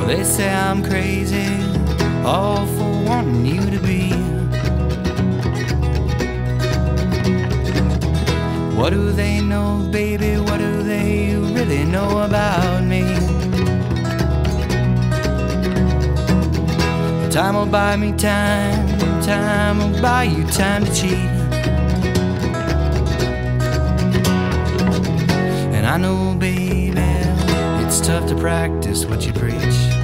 They say I'm crazy, all for wanting you to be. What do they know, baby? What do they really know about me? Time will buy me time, time will buy you time to cheat. And I know, baby, it's tough to practice what you preach.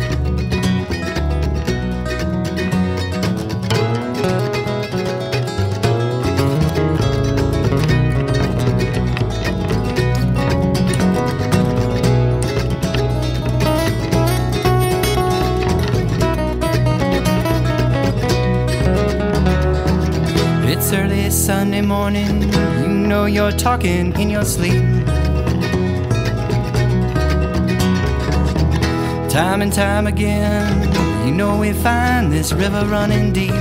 It's early Sunday morning, you know you're talking in your sleep. Time and time again, you know we find this river running deep.